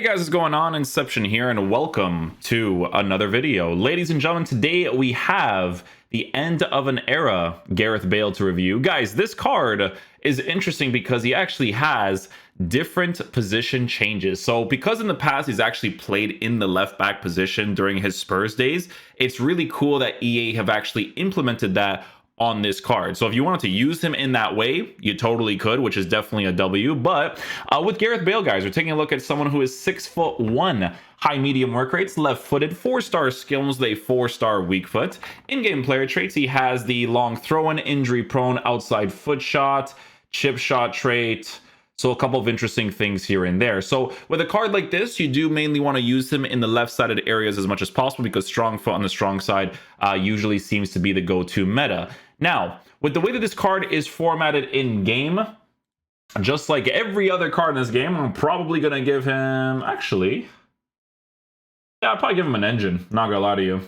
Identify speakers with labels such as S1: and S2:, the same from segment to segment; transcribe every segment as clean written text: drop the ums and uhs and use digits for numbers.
S1: Hey guys, what's going on? Inception here, and welcome to another video. Ladies and gentlemen, today we have the end of an era Gareth Bale to review. Guys, this card is interesting because he actually has different position changes. So because in the past he's actually played in the left back position during his Spurs days, it's really cool that EA have actually implemented that on this card. So if you wanted to use him in that way, you totally could, which is definitely a W. But with Gareth Bale, guys, we're taking a look at someone who is 6'1", high medium work rates, left-footed, 4-star skills with a 4-star weak foot. In-game player traits, he has the long throw-in, injury-prone, outside foot shot, chip shot trait. So a couple of interesting things here and there. So with a card like this, you do mainly want to use him in the left-sided areas as much as possible because strong foot on the strong side usually seems to be the go-to meta. Now, with the way that this card is formatted in-game, just like every other card in this game, I'm probably going to give him... Actually, yeah, I'll probably give him an engine. Not going to lie to you.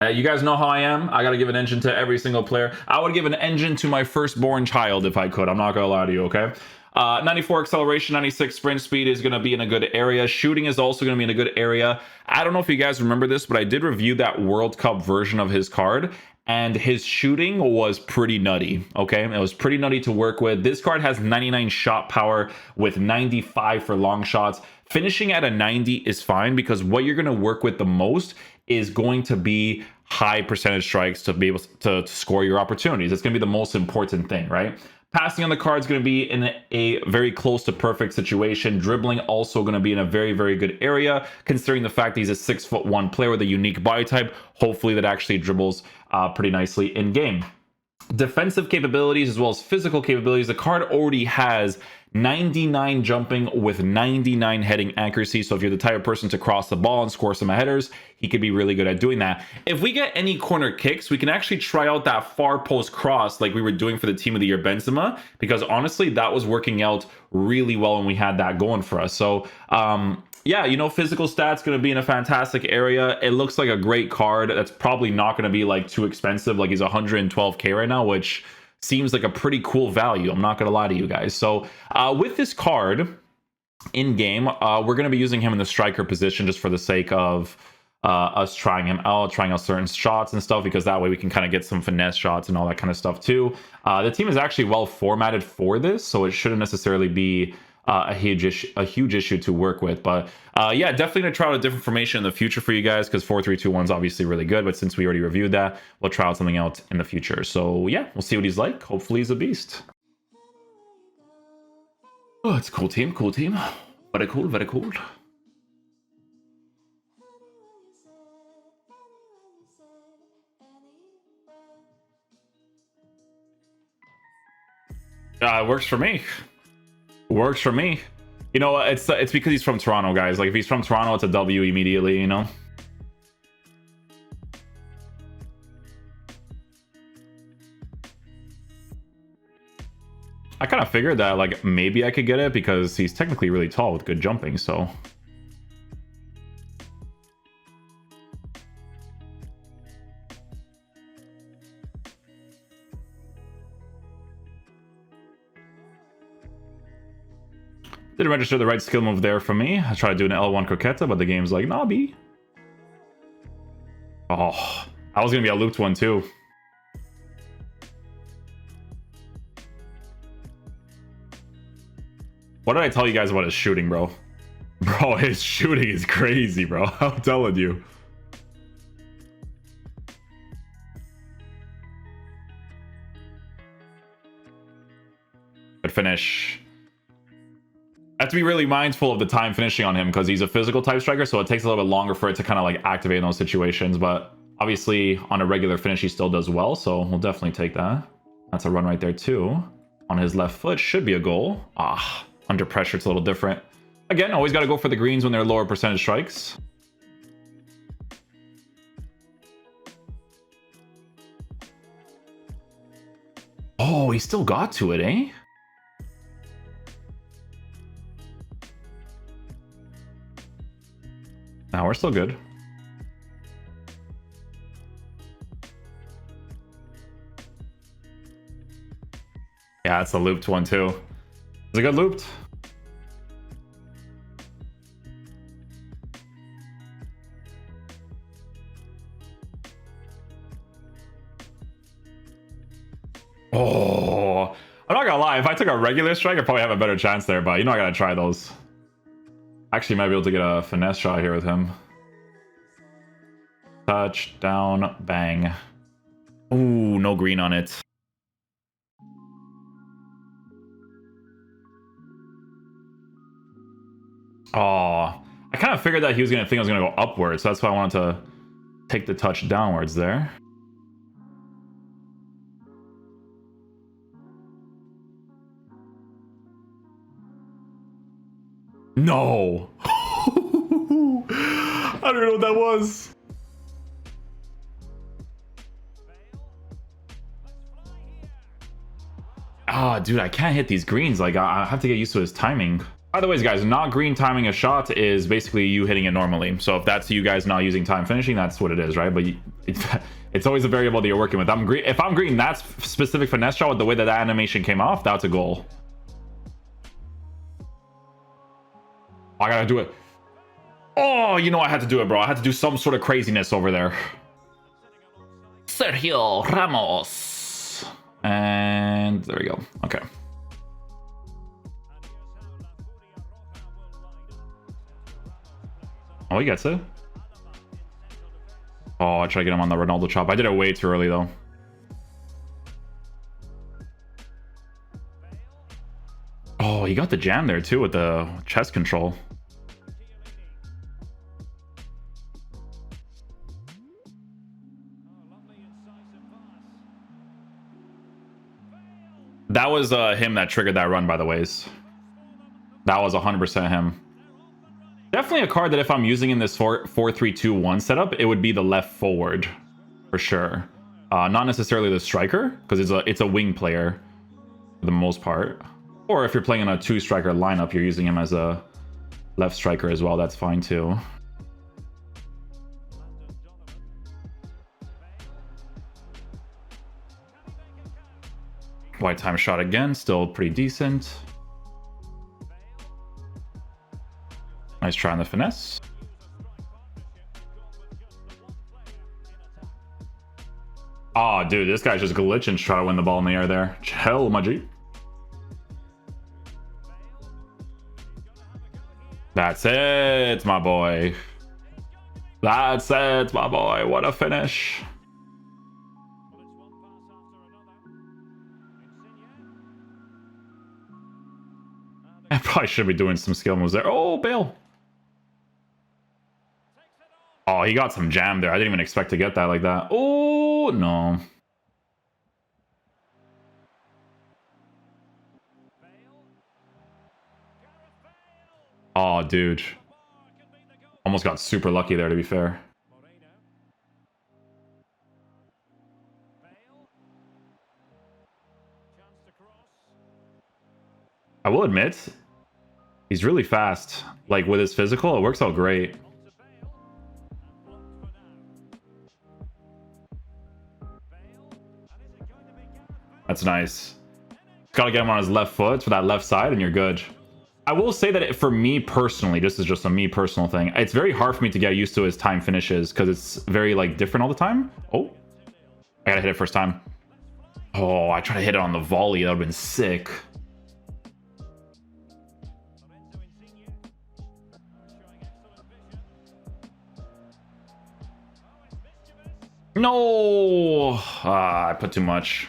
S1: You guys know how I am. I got to give an engine to every single player. I would give an engine to my firstborn child if I could. I'm not going to lie to you, okay? 94 acceleration, 96 sprint speed is going to be in a good area. Shooting is also going to be in a good area. I don't know if you guys remember this, but I did review that World Cup version of his card, and his shooting was pretty nutty, okay? It was pretty nutty to work with. This card has 99 shot power with 95 for long shots. Finishing at a 90 is fine because what you're going to work with the most is going to be high percentage strikes to be able to score your opportunities. It's going to be the most important thing, right? Passing on the card is going to be in a very close to perfect situation. Dribbling also going to be in a very, very good area, considering the fact that he's a 6'1" player with a unique body type. Hopefully that actually dribbles pretty nicely in game. Defensive capabilities as well as physical capabilities. The card already has 99 jumping with 99 heading accuracy. So if you're the type of person to cross the ball and score some headers, he could be really good at doing that. If we get any corner kicks, we can actually try out that far post cross like we were doing for the Team of the Year Benzema, because honestly, that was working out really well and we had that going for us. So, yeah, you know, physical stats going to be in a fantastic area. It looks like a great card. That's probably not going to be like too expensive. Like he's 112k right now, which seems like a pretty cool value. I'm not going to lie to you guys. So with this card in game, we're going to be using him in the striker position just for the sake of us trying him out, trying out certain shots and stuff, because that way we can kind of get some finesse shots and all that kind of stuff too. The team is actually well formatted for this, so it shouldn't necessarily be a huge issue to work with. But yeah, definitely gonna try out a different formation in the future for you guys, because 4-3-2-1 is obviously really good, but since we already reviewed that, we'll try out something else in the future. So yeah, we'll see what he's like. Hopefully he's a beast. Oh, it's a cool team, cool team. Very cool, very cool. It works for me. Works for me. You know, it's because he's from Toronto, guys. Like if he's from Toronto, it's a W immediately, you know. I kind of figured that like maybe I could get it because he's technically really tall with good jumping, so didn't register the right skill move there for me. I tried to do an L1 Croqueta, but the game's like, nah, B. Oh, I was going to be a looped one too. What did I tell you guys about his shooting, bro? Bro, his shooting is crazy, bro. I'm telling you. Good finish. I have to be really mindful of the time finishing on him because he's a physical type striker, so it takes a little bit longer for it to kind of like activate in those situations. But obviously on a regular finish he still does well, so we'll definitely take that. That's a run right there too. On his left foot should be a goal. Under pressure it's a little different. Again, always got to go for the greens when they're lower percentage strikes. Oh, he still got to it, eh? Now we're still good. Yeah, it's a looped one too. Is it good looped? Oh, I'm not gonna lie. If I took a regular strike, I'd probably have a better chance there. But you know, I gotta try those. Actually, might be able to get a finesse shot here with him. Touchdown, bang. Ooh, no green on it. Oh, I kind of figured that he was gonna think I was gonna go upwards, so that's why I wanted to take the touch downwards there. No. I don't know what that was. Ah, dude, I can't hit these greens. Like, I have to get used to his timing. By the way, guys, not green timing a shot is basically you hitting it normally. So if that's you guys not using time finishing, that's what it is, right? But it's always a variable that you're working with. If I'm green, that's specific finesse shot with the way that animation came off, that's a goal. I gotta do it. Oh, you know I had to do it, bro. I had to do some sort of craziness over there. Sergio Ramos. And there we go. Okay. Oh, he gets it. Oh, I try to get him on the Ronaldo chop. I did it way too early, though. Oh, he got the jam there, too, with the chest control. That was him that triggered that run, by the ways. That was 100% him. Definitely a card that if I'm using in this 4-3-2-1 setup, it would be the left forward for sure. Not necessarily the striker, because it's a wing player for the most part. Or if you're playing in a 2-striker lineup, you're using him as a left striker as well. That's fine too. White time shot again, still pretty decent. Nice try on the finesse. Oh, dude, this guy's just glitching to try to win the ball in the air there. Chill, my G. That's it, my boy. That's it, my boy. What a finish. I probably should be doing some skill moves there. Oh, Bale. Oh, he got some jam there. I didn't even expect to get that like that. Oh, no. Oh, dude. Almost got super lucky there, to be fair. I will admit, he's really fast. Like, with his physical, it works out great. That's nice. Gotta get him on his left foot for that left side, and you're good. I will say that for me personally, this is just a me personal thing, it's very hard for me to get used to his time finishes, because it's very, like, different all the time. Oh. I gotta hit it first time. Oh, I tried to hit it on the volley. That would've been sick. No! I put too much.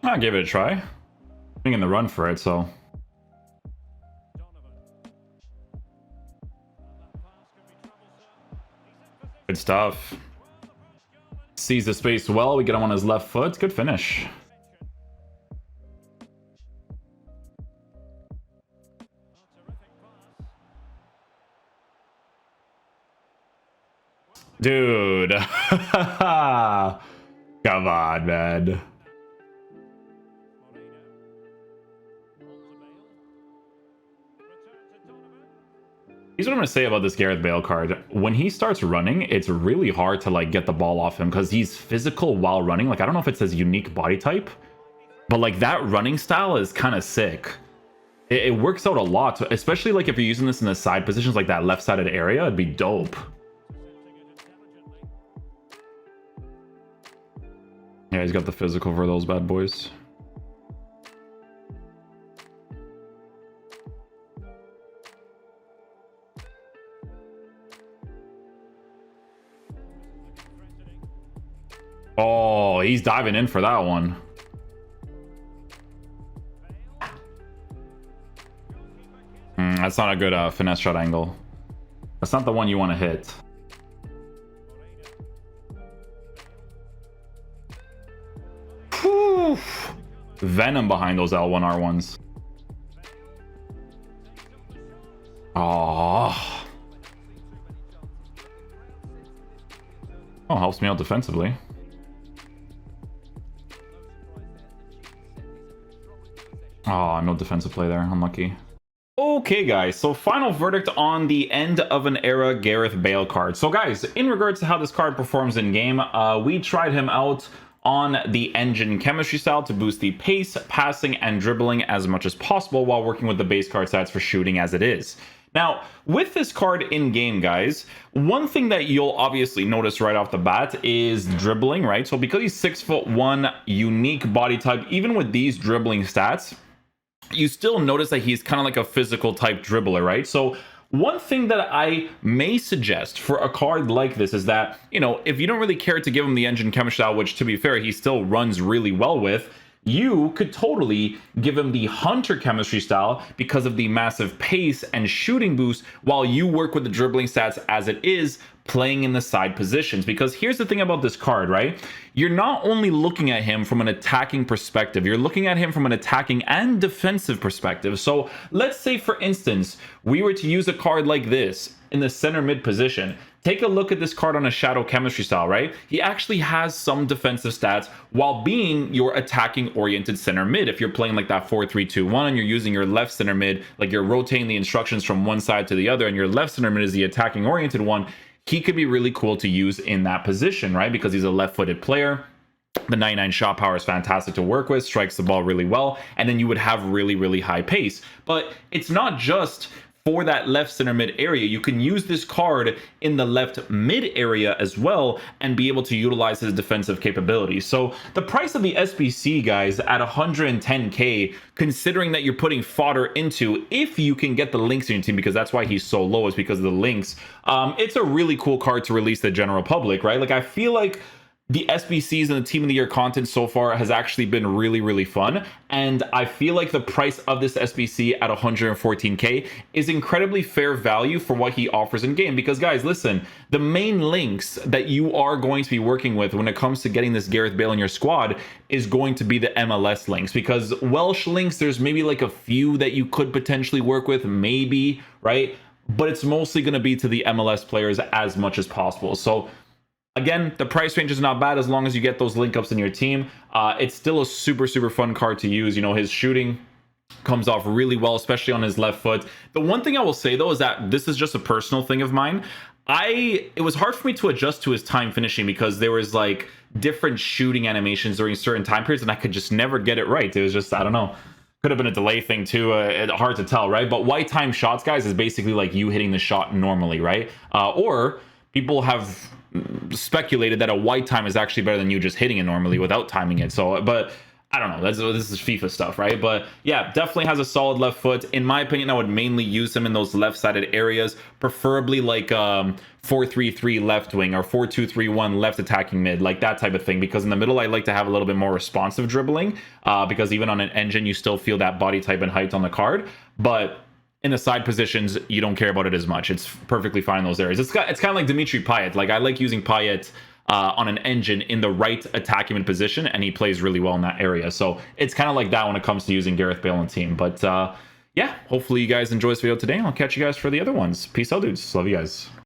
S1: I gave it a try. I'm in the run for it, so. Good stuff. Sees the space well. We get him on his left foot. Good finish. Dude. Come on, man. Here's what I'm going to say about this Gareth Bale card. When he starts running, it's really hard to like get the ball off him because he's physical while running. Like, I don't know if it's his unique body type, but like that running style is kind of sick. It works out a lot, especially like if you're using this in the side positions, like that left-sided area, it'd be dope. Yeah, he's got the physical for those bad boys. Oh, he's diving in for that one. That's not a good finesse shot angle. That's not the one you want to hit. Whew. Venom behind those L1 R1s. Oh. Oh, helps me out defensively. Oh, no defensive play there. Unlucky. Okay, guys, so final verdict on the end of an era Gareth Bale card. So, guys, in regards to how this card performs in game, we tried him out on the engine chemistry style to boost the pace, passing, and dribbling as much as possible while working with the base card stats for shooting as it is. Now, with this card in game, guys, one thing that you'll obviously notice right off the bat is dribbling, right? So because he's 6'1", unique body type, even with these dribbling stats, you still notice that he's kind of like a physical type dribbler, right? So one thing that I may suggest for a card like this is that, you know, if you don't really care to give him the engine chemistry style, which to be fair, he still runs really well with, you could totally give him the hunter chemistry style because of the massive pace and shooting boost while you work with the dribbling stats as it is playing in the side positions. Because here's the thing about this card, right? You're not only looking at him from an attacking perspective, you're looking at him from an attacking and defensive perspective. So let's say, for instance, we were to use a card like this in the center mid position. Take a look at this card on a shadow chemistry style, right? He actually has some defensive stats while being your attacking oriented center mid. If you're playing like that 4-3-2-1 and you're using your left center mid, like you're rotating the instructions from one side to the other, and your left center mid is the attacking oriented one, he could be really cool to use in that position, right? Because he's a left-footed player. The 99 shot power is fantastic to work with, strikes the ball really well, and then you would have really, really high pace. But it's not just for that left center mid area. You can use this card in the left mid area as well and be able to utilize his defensive capabilities. So the price of the SBC, guys, at 110k, considering that you're putting fodder into, if you can get the links in your team, because that's why he's so low, is because of the links, it's a really cool card to release the general public, right? Like, I feel like the SBCs and the Team of the Year content so far has actually been really, really fun. And I feel like the price of this SBC at 114k is incredibly fair value for what he offers in game. Because, guys, listen, the main links that you are going to be working with when it comes to getting this Gareth Bale in your squad is going to be the MLS links. Because Welsh links, there's maybe like a few that you could potentially work with, maybe, right? But it's mostly going to be to the MLS players as much as possible. So again, the price range is not bad as long as you get those link ups in your team. It's still a super, super fun card to use. You know, his shooting comes off really well, especially on his left foot. The one thing I will say, though, is that this is just a personal thing of mine. It was hard for me to adjust to his time finishing because there was like different shooting animations during certain time periods and I could just never get it right. It was just, I don't know. Could have been a delay thing too, hard to tell, right? But white time shots, guys, is basically like you hitting the shot normally, right? Or people have speculated that a white time is actually better than you just hitting it normally without timing it. So, but I don't know. This is FIFA stuff, right? But yeah, definitely has a solid left foot. In my opinion, I would mainly use him in those left-sided areas, preferably like 4-3-3 left wing or 4-2-3-1 left attacking mid, like that type of thing. Because in the middle, I like to have a little bit more responsive dribbling, because even on an engine, you still feel that body type and height on the card. But in the side positions, you don't care about it as much. It's perfectly fine in those areas. It's kind of like Dimitri Payet. Like, I like using Payet on an engine in the right attacking position, and he plays really well in that area. So it's kind of like that when it comes to using Gareth Bale in team. But yeah, hopefully you guys enjoy this video today, and I'll catch you guys for the other ones. Peace out, dudes. Love you guys.